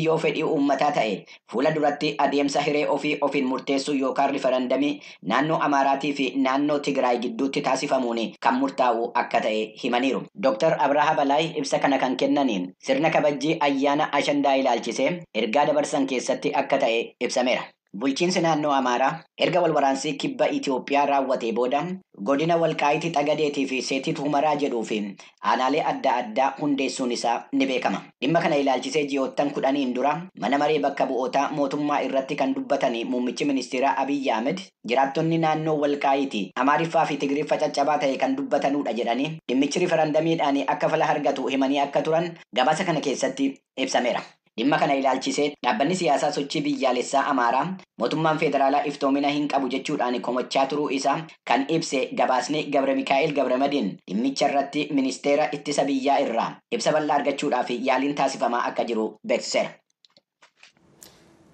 yoo fedhii uummataa ta'e fuula duratti adeemsa hiree ofii ofiin murteessuu yookaan riifarandamii naannoo Amaaraatii fi naannoo Tigraay gidduutti taasifamuun kan murtaa'u akka ta'e himaniiru. Dr. Abrahaa Balaay ibsa kana kan kennaniin sirna kabajjii ayyaana Ashandaa ilaalchisee ergaa dabarsan keessatti akka ta'e ibsameera. Bulchiinsi naannoo Amaaraa erga walwaraansii kibba Itoophiyaa raawwatee booda godina Walqaayitii Xagadeetii fi Seetit Humaraa jedhuu fi aanaalee adda addaa hundeessuun isaa ni beekama. Dhimma kana ilaalchisee ji'oottan 10 dura mana maree bakka bu'ootaa mootummaa irratti kan dubbatan muummichi ministeeraa Abiyyi Ahmed jiraattonni naannoo Walqaayitii Amaariffaa fi Tigiriiffa caccabaa ta'e kan dubbatanudha jedhanii dhimmichi riifarandamiidhaan akka fala argatu himanii akka turan gabaasa kana keessatti ibsameera. Dhimma kana ilaalchisee dhaabbanni siyaasaa sochii biyyaalessaa Amaaraa mootummaan federaalaa iftoomina hin qabu jechuudhaan komachaa turuu isaa kan ibse gabaasni Gabre Mikaa'el Gabramadiin dhimmicha irratti ministeera ittisa biyyaa irraa ibsa bal'aa argachuudhaaf yaaliin taasifamaa akka jiru beeksiseera.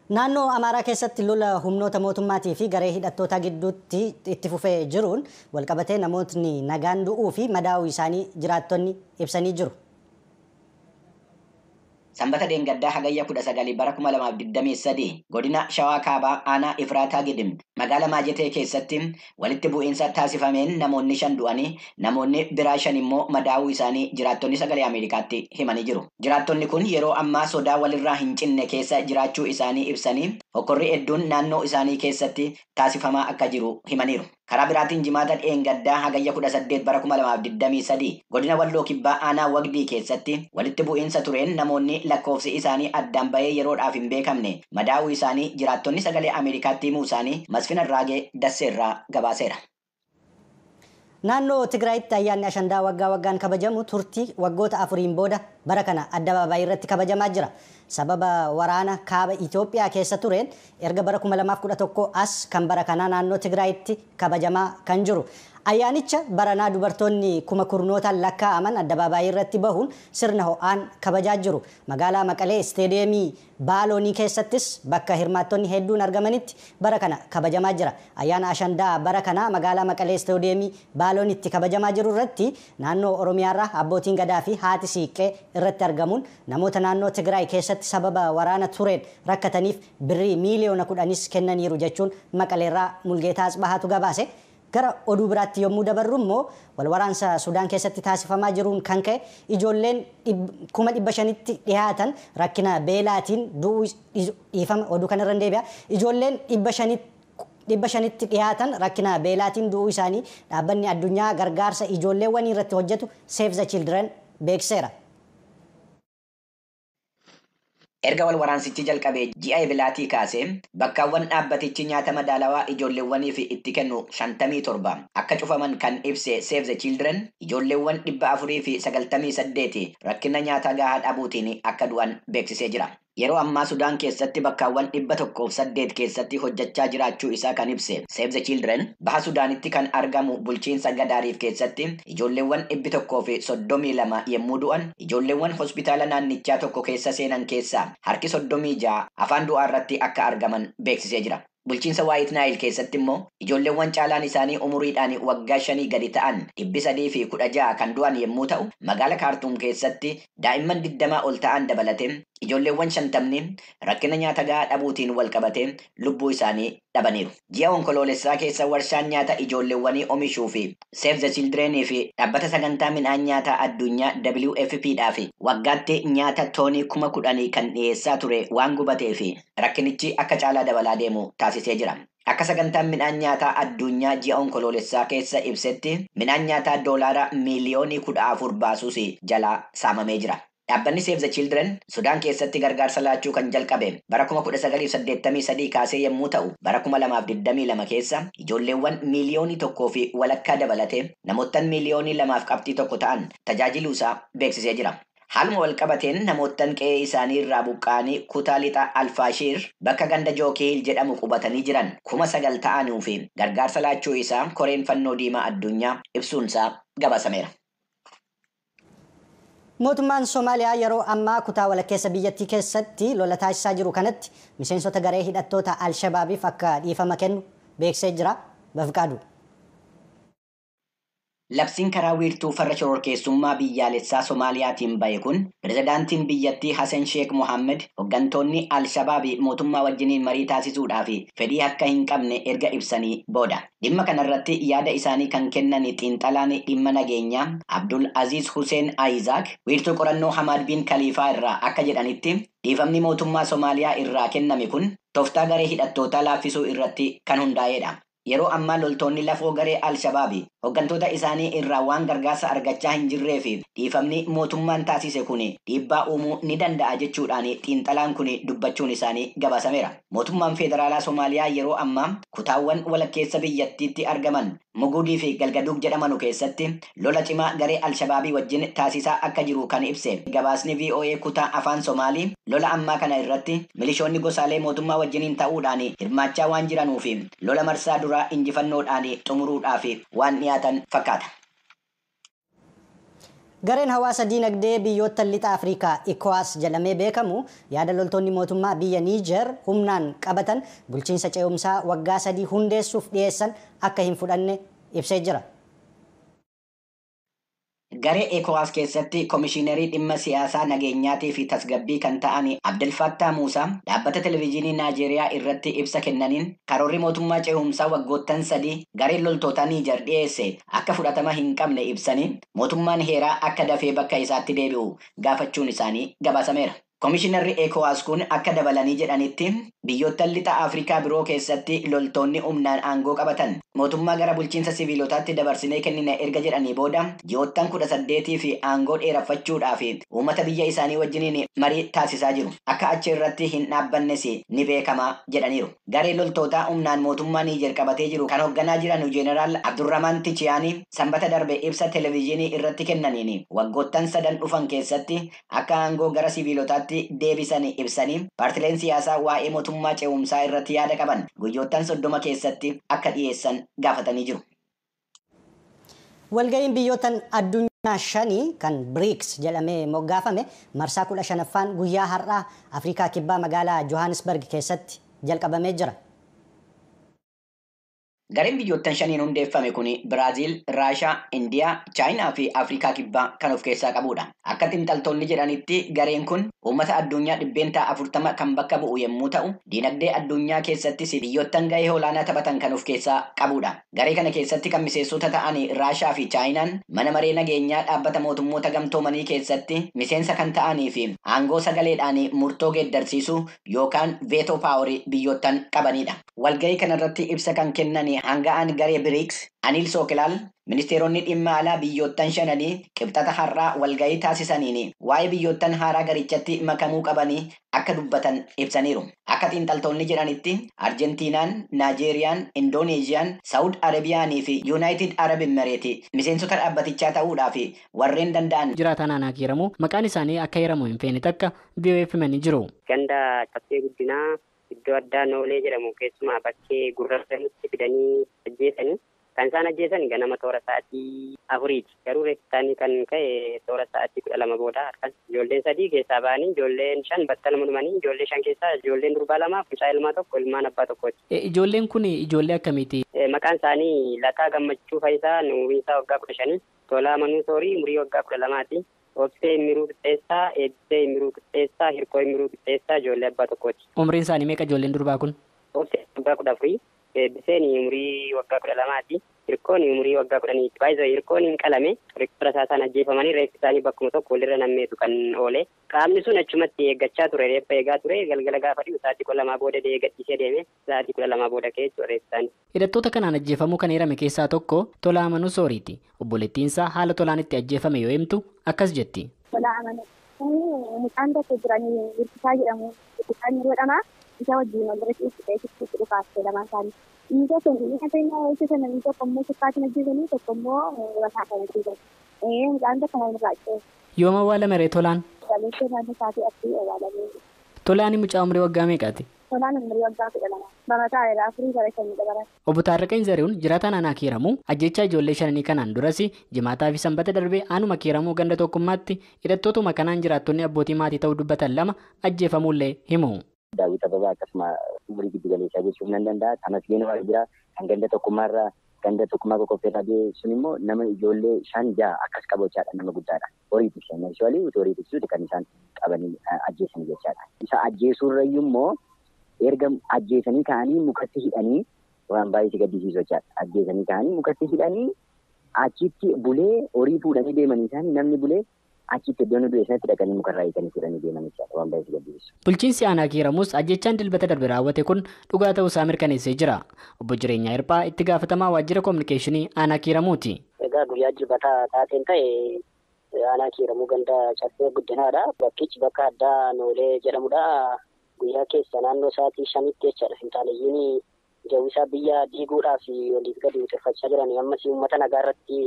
Naannoo Amaaraa keessatti lola humnoota mootummaatii fi garee hidhattoota gidduutti itti fufee jiruun walqabatee namootni nagaan du'uu fi madaa'uu isaanii jiraattonni ibsanii jiru. Sanbata Deengaddaa Hagayya 19 bara 2023 godina Shawaa Kaabaa aanaa Ifraataa Gidim magaalaa Maajetee keessatti walitti bu'iinsa taasifameen namoonni 5 du'anii namoonni biraa 5 immoo madaa'uu isaanii jiraattonni sagalee Ameerikaatti himanii jiru. Jiraattonni kun yeroo ammaa sodaa walirraa hin cinne keessa jiraachuu isaanii ibsanii hokkorri hedduun naannoo isaanii keessatti taasifamaa akka jiru himaniiru. Karaa biraatiin jimaata Dheengaddaa Hagayya 18 bara 2023 godina Walloo Kibbaa aanaa Wagdii keessatti walitti bu'iinsa tureen namoonni lakkoofsi isaanii addaan bahee yeroodhaaf hin beekamne madaa'uu isaanii jiraattonni sagalee Ameerikaatti himuu isaanii Masfina Raagee Dasseerraa gabaaseera. Naannoo Tigraayitti ayyaanni Ashandaa waggaa waggaan kabajamu turtii waggoota 4 booda bara kana addabaabaayii irratti kabajamaa jira. Sababa waraana kaaba Itoophiyaa keessa tureen erga bara 2011 as kan bara kanaa naannoo Tigraayitti kabajamaa kan jiru. Ayyaanicha baranaa dubartoonni kuma kurnootaan lakkaa'aman addabaabaayii irratti bahuun sirna ho'aan kabajaa jiru. Magaalaa Maqalee isteediyeemii Baaloonii keessattis bakka hirmaattonni hedduun argamanitti bara kana kabajamaa jira. Ayyaana Ashandaa bara kana magaalaa Maqalee isteediyeemii Baaloonitti kabajamaa jiru irratti naannoo Oromiyaarraa abbootiin gadaa fi haati siiqqee irratti argamuun namoota naannoo Tigraay keessatti sababa waraana tureen rakkataniif birrii miiliyoona 10 kennaniiru jechuun Maqaleerraa Mulgeetaa Asbahaatu gabaase. Gara oduu biraatti yommuu dabarru immoo walwaraansa Sudaan keessatti taasifamaa jiruun kan ka'e ijoolleen 500tti dhiyaatan rakkina beelaatiin du'uu dhiifama oduu kanarra deebi'a. Ijoolleen 500tti dhiyaatan rakkina beelaatiin du'uu isaanii dhaabbanni addunyaa gargaarsa ijoolleewwan irratti hojjetu Save the Children beekseera. Erga walwaraansichi jalqabee ji'a ebilaatii kaasee bakkaawwan dhaabbatichi nyaata madaalawaa ijoolleewwaniif itti kennu 57 akka cufaman kan ibse Save the Children ijoolleewwan 498 rakkina nyaataa gahaa dhabuutiin akka du'an beeksisee jira. Yeroo ammaa Sudaan keessatti bakkaawwan 108 keessatti hojjechaa jiraachuu isaa kan ibse Save the Children baha Sudaanitti kan argamu bulchiinsa Gadaariif keessatti ijoolleewwan 132 yommuu du'an ijoolleewwan hospitaala naannichaa tokko keessa seenan keessaa harki 36 afaan du'aa irratti akka argaman beeksisee jira. Bulchiinsa White Nile keessatti immoo ijoolleewwan caalaan isaanii umuriidhaan waggaa 5 gadi ta'an 316 kan du'an yommuu ta'u magaalaa Kaartuum keessatti daa'imman 20 ol ta'an dabalatee ijoolleewwan 50 rakkina nyaata gahaa dhabuutiin wal qabatee lubbuu isaanii dhabaniiru. Ji'a onkoloolessaa keessa warshaan nyaata ijoolleewwanii oomishuu fi Save the Children fi dhaabbata sagantaa midhaan nyaataa addunyaa WFP fi waggaatti nyaata toonii 10,000 kan dhiyeessaa ture waan gubatee fi rakkinichi akka caalaa dabalaa deemu taasisee jira. Akka sagantaan midhaan nyaataa addunyaa ji'a onkoloolessaa keessa ibsetti midhaan nyaataa doolaara miiliyoonii 14 baasuus jalaa saamamee jira. Dhaabbanni Save the Children Sudaan keessatti gargaarsa laachuu kan jalqabe bara 1983 kaasee yommuu ta'u bara 2022 keessa ijoolleewwan miiliyoonii 1 fi walakkaa dabalatee namoottan miiliyoonii 2.1 ta'an tajaajiluu isaa beeksisee jira. Haaluma wal qabateen namoottan qe'ee isaanii irraa buqqa'anii kutaa lixa Alfaashiir bakka ganda Jookiil jedhamu qubatanii jiran 9,000 ta'anuu fi gargaarsa laachuu isaa Koreen Fannoo Diimaa Addunyaa ibsuunsaa gabaasameera. Mootummaan Soomaaliyaa yeroo ammaa kutaa walakkeessa biyyattii keessatti lola taasisaa jiru kanatti miseensota garee hidhattoota Al-Shabaabiif akka dhiifama kennu beeksisee jira. Bafqaadu. Labsiin karaa wiirtuu farra shororkeessummaa biyyaalessaa Soomaaliyaatiin bahe kun pirezidaantiin biyyattii Hassan Sheekh Mohammed hooggantoonni Al-Shabaabii mootummaa wajjiniin marii taasisuudhaaf fedhii akka hin qabne erga ibsanii booda. Dhimma kanarratti yaada isaanii kan kennan xiinxalaan dhimma nageenyaa Abdul Aziz Hussein Aizaak wiirtuu qorannoo Hamad bin Khaliifaa irraa akka jedhanitti dhiifamni mootummaa Soomaaliyaa irraa kenname kun tooftaa garee hidhattootaa laaffisuu irratti kan hundaa'edha. Yeroo ammaa loltoonni lafoo garee Al-Shabaabii hooggantoota isaanii irraa waan gargaarsa argachaa hin jirree fi dhiifamni mootummaan taasise kun dhiibbaa uumuu ni danda'a jechuudhaan xiinxalaan kun dubbachuun isaanii gabaasameera. Mootummaan federaalaa Soomaaliyaa yeroo ammaa kutaawwan walakkeessa biyyattiitti argaman Mugudii fi Galgaduug jedhamanu keessatti lola cimaa garee Al-Shabaabii wajjin taasisaa akka jiru kan ibse gabaasni VOA kutaa afaan Somaalii lola ammaa kana irratti milishoonni gosaalee mootummaa wajjiniin ta'uudhaan hirmaachaa waan jiranuuf lola marsaa duraa injifannoodhaan xumuruudhaaf waan dhiyaatan fakkaata. Gareen hawaasa diinagdee biyyoota lixa Afrikaa ECOWAS jedhamee beekamu yaada loltoonni mootummaa biyya Niger humnaan qabatan bulchiinsa ce'umsaa waggaa 3 hundeessuuf dhiyeessan akka hin fudhanne ibsee jira. Garee ECOWAS keessatti komishiinarii dhimma siyaasaa nageenyaatii fi tasgabbii kan ta'an Abdel Fattah Muusaa dhaabbata televezyiinii Naajeeriyaa irratti ibsa kennaniin karoorri mootummaa ce'umsaa waggoottan 3 gareen loltoota Niger dhiyeesse akka fudhatama hin qabne ibsanii mootummaan heeraa akka dafee bakka isaatti deebi'u gaafachuun isaanii gabaasameera. Komishinarri ECOWAS kun akka dabalanii jedhanitti biyyoota lixa Afrikaa biroo keessatti loltoonni humnaan aangoo qabatan mootummaa gara bulchiinsa siviilotaatti dabarsinee kennina erga jedhanii booda ji'oottan 18 fi aangoo dheereffachuudhaaf uummata biyya isaanii wajjiniin marii taasisaa jiru. Akka achi irratti hin dhaabbannes ni beekama jedhaniiru. Garee loltootaa humnaan mootummaa Niger qabatee jiru kan hoogganaa jiran Jeneraal Abdurrahman Tichiyaanii sanbata darbe ibsa televezyiinii irratti kennaniin waggoottan 3 dhufan keessatti akka aangoo gara siviilotaatti deebisanii ibsanii paartileen siyaasaa waa'ee mootummaa ce'umsaa irratti yaada qaban guyyoottan 30 keessatti akka dhiyeessan gaafatanii jiru. Walga'iin biyyoota addunyaa 5 kan BRICS jedhamee moggaafame marsaa 15ffaan guyyaa har'aa Afrikaa kibbaa magaalaa Johannesburg keessatti jalqabamee jira. Gareen biyyoottan 5 hundeeffame kun Biraazil, Raashaa, Indiyaa, Chaayinaa fi Afrikaa kibbaa kan of keessaa qabudha. Akka xiinxaltoonni jedhanitti gareen kun uummata addunyaa 40 kan bakka bu'u yommuu ta'u, diinagdee addunyaa keessattis biyyoottan gahee olaanaa taphatan kan of keessaa qabudha. Garee kana keessatti kan miseensota ta'an Raashaa fi Chaayinaan mana maree nageenyaa dhaabbata mootummoota gamtoomanii keessatti miseensa kan ta'anii fi aangoo sagaleedhaan murtoo geeddarsiisuu yookaan veetoo paaworii biyyoottan qabanidha. Walgahii kanarratti ibsa kan kennan hanga'aan garee BRICS Anil Sookelaal ministeeronni dhimma alaa biyyoottan 5 qibxata har'aa walgahii taasisaniin waa'ee biyyoottan haaraa garichatti makamuu qabanii akka dubbatan ibsaniiru. Akka xiinxaltoonni jedhanitti Arjentiinaan, Naajeeriyaan, Indoneeziyaan, Saawud Arabiyaanii fi Yuunaayitid Arab Imireetii miseensota dhaabbatichaa ta'uudhaaf warreen danda'an jiraataan aanaa kiiramu maqaan isaanii akka hiramu hin feene takka BBF'manii jiru. Ganda caffee guddinaa iddoo addaa noolee jedhamu keessumaa bakkee gurraachanitti fidanii ajjeesanii kan isaan ajjeesan ganama toora sa'aatii 4ti. Garuu reeffi isaanii kan ka'e toora sa'aatii 12 booda harkan ijoolleen 3 keessaa ba'anii ijoolleen 5 battaluma dhumanii ijoollee 5 keessaa ijoolleen durbaa 2 mucaa ilmaa tokko ilmaan abbaa tokkooti. Ijoolleen kun ijoollee akkamiiti? Maqaan isaanii Lataa Gammachuu Fayisaa umriinsaa waggaa 15, Tolaa Manuu Soorii umurii waggaa 12ti. Obsee Miruu Qixxeessaa, Eebbisee Miruu Qixxeessaa, Hirkoo Miruu Qixxeessaa ijoollee abbaa tokkooti. Umriin isaanii meeqa ijoolleen durbaa kun? Obsee waggaa 14, Eebbiseen umurii waggaa 12ti, Hirkoon umurii waggaa 10ti. Baay'ee Hirkoon hin qalame, reeffa isaanii ajjeefamanii reeffi isaanii bakkuma tokko walirra nammeetu kan oole. Qaamni sun achumatti eeggachaa ture, reeffa eegaa ture, galgala gaafa dhiyu sa'aatii 12 booda gadhiisee deeme, sa'aatii 12 booda keessa reeffi isaanii. Hidhattoota kanaan ajjeefamuu kan eerame keessaa tokko Tolaa Manuu Sooriiti. Obboleettiinsaa haala tolaan itti ajjeefame yoo himtu akkas jetti. Tolaa Manuu. Mucaan tokko jiranii Hirkisaa jedhamu. Hirkisaan yeroo dhamaa isa wajjin wal bira ciisee itti dhufaastee lamaan isaanii. Inni tokko inni tokko immoo sukkaatiin ajjeesanii tokko immoo wasaa kan ajjeesan. Mucaan tokko nama irraa Yooma awwaalame ree Tolaan? Galeessee naannoo isaatii asii awwaalame. Tolaan mucaa umurii waggaa meeqaati? Tolaan umurii waggaa 12. Barataa dha afurii bara shanii dabalan. Obbo Taarraqeen Zarihuun jiraataan aanaa kiiramu ajjechaa ijoollee 5 kanaan duras jimaataa fi sanbata darbee aanuma kiiramuu ganda tokkummaatti hidhattootuma kanaan jiraattonni abbootii maatii ta'uu dubbatan 2 ajjeefamuullee himu. Daawwit Ababaa akkasuma umurii giddu galeessaa jechuun nan danda'a. Kanas geenuu jira kan ganda tokkummaarraa ganda tokkummaa qoqqoffeerraa sun immoo nama ijoollee 5-6 akkas qabochaadha nama guddaadha. Horii tiksan actually horii tiksuuti kan isaan qabanii ajjeesan jechaadha. Isa ajjeesuurrayyuu immoo erga ajjeesanii ka'anii mukatti hidhanii waan baay'ee si gaddisiisu jechaadha. Ajjeesanii ka'anii mukatti hidhanii achitti bulee horii fuudhanii deemanii isaanii namni bulee achitti iddoon du'e sanatti dhaqanii mukarraa eeganii fuudhanii deeman jechaadha. Waan baay'ee si gaddisiisu. Bulchiinsi aanaa Kiiramuus ajjechaan dilbata darbe raawwate kun dhugaa ta'uu isaa mirkaneessee jira. Obbo Jireenyaa Hirphaa itti gaafatamaa waajjira kominikeeshinii aanaa Kiiramuuti. Egaa guyyaa dilbataa taateen ta'e aanaa Kiiramuu ganda caffee guddinaadha. Bakkichi bakka addaa Noolee jedhamudha. Guyyaa keessa naannoo sa'aatii 5tti jechaadha. Finxaaleeyyiin jawwisaa biyya diiguudhaaf waliif gadi uffachaa jiran ammas uummata nagaa irratti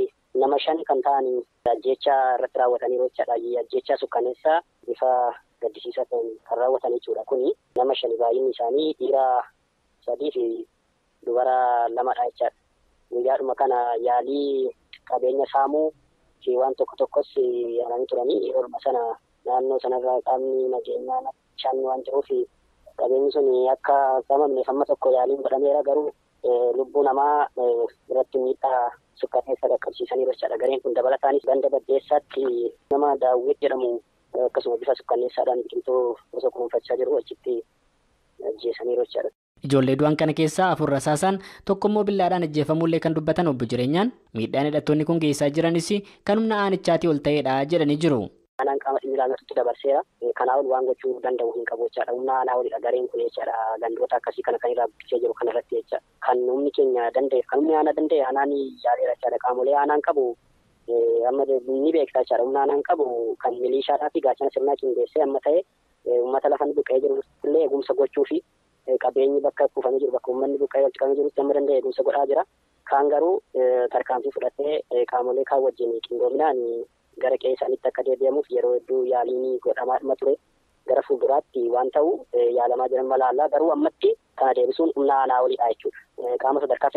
nama 5 kan ta'an ajjechaa irratti raawwataniiru jechaadha. Ajjechaa sukkaneessaa bifa gaddisiisaa ta'een kan raawwatan jechuudha. Kuni nama 5 baay'inni isaanii dhiira 3 fi dubara 2dha jechaadha. Guyyaadhuma kana yaalii qabeenya saamuu fi waan tokkos yaalanii turanii orma sana naannoo sanarraa qaamni nageenyaa shan waan jiruuf qabeenyi sun akka saamamneef amma tokko yaaliin godhameera garuu lubbuu namaa irratti miidhaa sukkaneessa qaqqabsiisanii jechaadha. Gareen kun dabalataanis ganda baddeessaatti nama Daawwit jedhamu akkasuma bifa sukkaneessaadhaan biqiltuu osoo kunuunfachaa jiru achitti ajjeesanii jechaadha. Ijoollee du'an kana keessaa 4 rasaasaan tokkommoo billaadhaan ajjeefamullee kan dubbatan obbo Jireenyaan miidhaan hidhattoonni kun geessaa jiranis kan humna aanichaatii ol ta'edha jedhanii jiru. Aanaan qaama dhimmi ilaallatutti dabarseera. Kanaa ol waan gochuu danda'u hin qabu jechaadha. Humna aanaa olidha gareen kun jechaadha. Gandoota akkasii kana kan irraa buqqisee jiru kanarratti jecha. Kan humni keenya danda'e kan humni aanaa danda'e aanaan yaaleera jechaadha. Qaamolee aanaan qabu amma ni beektaa jechaadha. Humna aanaan qabu kan milishaadhaa fi gaachana sirnaa qindeessee amma ta'e uummata lafa buqqee jiru illee eegumsa gochuu fi qabeenyi bakka kuufamee jiru bakka uummanni buqqee walitti qabamee jiru amma danda'e eegumsa godhaa jira. Kaan garuu tarkaanfii fudhatee qaamolee kaan wajjin qindoominaan gara qe'ee isaaniitti akka deebi'amuuf yeroo hedduu yaaliin godhamaa ture. Gara fuulduraatti waan ta'u yaalamaa jiran malaallaa garuu ammatti kana deebisuun humna aanaa olidha jechuudha. Qaama sadarkaa